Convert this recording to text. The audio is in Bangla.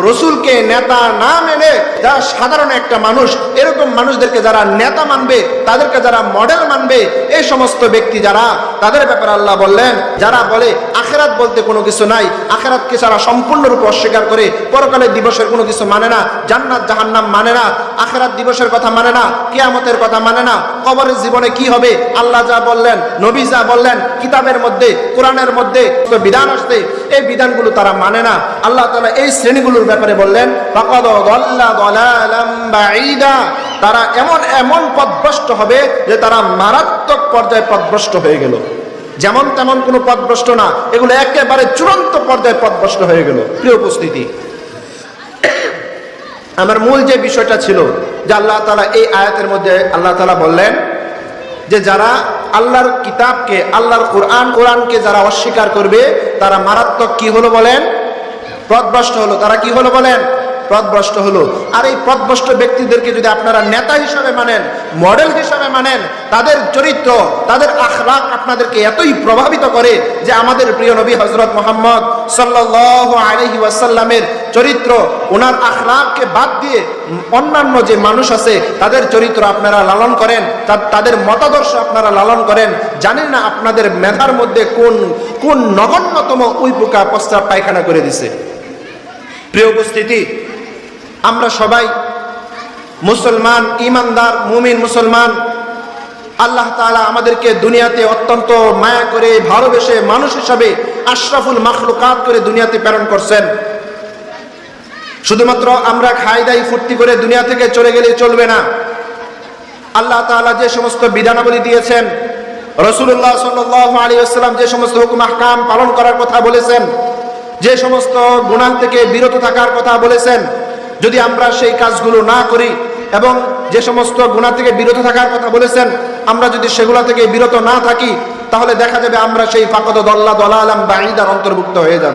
রসুলকে নেতা না মেনে যারা সাধারণ একটা মানুষ, এরকম মানুষদেরকে যারা নেতা মানবে, তাদেরকে যারা মডেল মানবে, এই সমস্ত ব্যক্তি যারা, তাদের ব্যাপারে আল্লাহ বললেন, যারা বলে আখিরাত বলতে কোনো কিছু নাই, আখিরাতকে যারা সম্পূর্ণরূপে অস্বীকার করে, পরকালের দিবসের কোনো কিছু মানে না, জান্নাত জাহান্নাম মানে না, আখিরাত দিবসের কথা মানে না, কিয়ামতের কথা মানে না, কবরের জীবনে কি হবে, আল্লাহ যা বললেন, নবী যা বললেন, কিতাবের মধ্যে, কোরআনের মধ্যে বিধান আসছে, এই বিধানগুলো তারা মানে না। আল্লাহ তাআলা এই শ্রেণীগুলোর ব্যাপারে বললেন, ফাকাদ দাল্লা দালালাম বাঈদা, তারা এমন পথভ্রষ্ট হবে যে তারা মারাত্মক পর্যায়ে পথভ্রষ্ট হয়ে গেল। যেমন তেমন কোনো পথভ্রষ্ট না, এগুলো একেবারে চূড়ান্ত পর্যায়ে পথভ্রষ্ট হয়ে গেল। প্রিয় উপস্থিতি, আমার মূল যে বিষয়টা ছিল যে আল্লাহ তাআলা এই আয়াতের মধ্যে আল্লাহ তাআলা বললেন যে যারা আল্লাহর কিতাবকে, আল্লাহর কোরআনকে যারা অস্বীকার করবে, তারা মারাত্মক কি হলো বলেন? পথভ্রষ্ট হলো। তারা কি হলো বলেন? পথভ্রষ্ট হলো। আর এই পথভ্রষ্ট ব্যক্তিদেরকে যদি আপনারা নেতা হিসাবে মানেন, মডেল হিসাবে মানেন, তাদের চরিত্র, তাদের আখলাক আপনাদেরকে এতই প্রভাবিত করে যে আমাদের প্রিয় নবী হযরত মুহাম্মদ সাল্লাল্লাহু আলাইহি ওয়াসাল্লামের চরিত্র, ওনার আখলাককে বাদ দিয়ে অন্যান্য যে মানুষ আছে তাদের চরিত্র আপনারা লালন করেন, তাদের মতাদর্শ আপনারা লালন করেন, জানেন না আপনাদের মেধার মধ্যে কোন নগণ্যতম উইপোকা প্রস্রাব পায়খানা করে দিছে। প্রিয় উপস্থিতি, আমরা সবাই মুসলমান, ইমানদার, মুমিন মুসলমান। আল্লাহ তাআলা আমাদেরকে দুনিয়াতে অত্যন্ত মায়া করে, ভালোবেসে, মানুষ হিসাবে আশরাফুল মাখলুকাত করে দুনিয়াতে প্রেরণ করছেন। শুধুমাত্র আমরা খাই দাই ফুর্তি করে দুনিয়া থেকে চলে গেলে চলবে না। আল্লাহ তাআলা যে সমস্ত বিধানাবলী দিয়েছেন, রাসূলুল্লাহ সাল্লাল্লাহু আলাইহি ওয়াসাল্লাম যে সমস্ত হুকুম আহকাম পালন করার কথা বলেছেন, যে সমস্ত গুনাহ থেকে বিরত থাকার কথা বলেছেন, যদি আমরা সেই কাজগুলো না করি এবং যে সমস্ত গুনাহ থেকে বিরত থাকার কথা বলেছেন আমরা যদি সেগুলো থেকে বিরত না থাকি, তাহলে দেখা যাবে আমরা সেই ফাকাদ দাল্লা দালালাম বাঈদার অন্তর্ভুক্ত হয়ে যাব।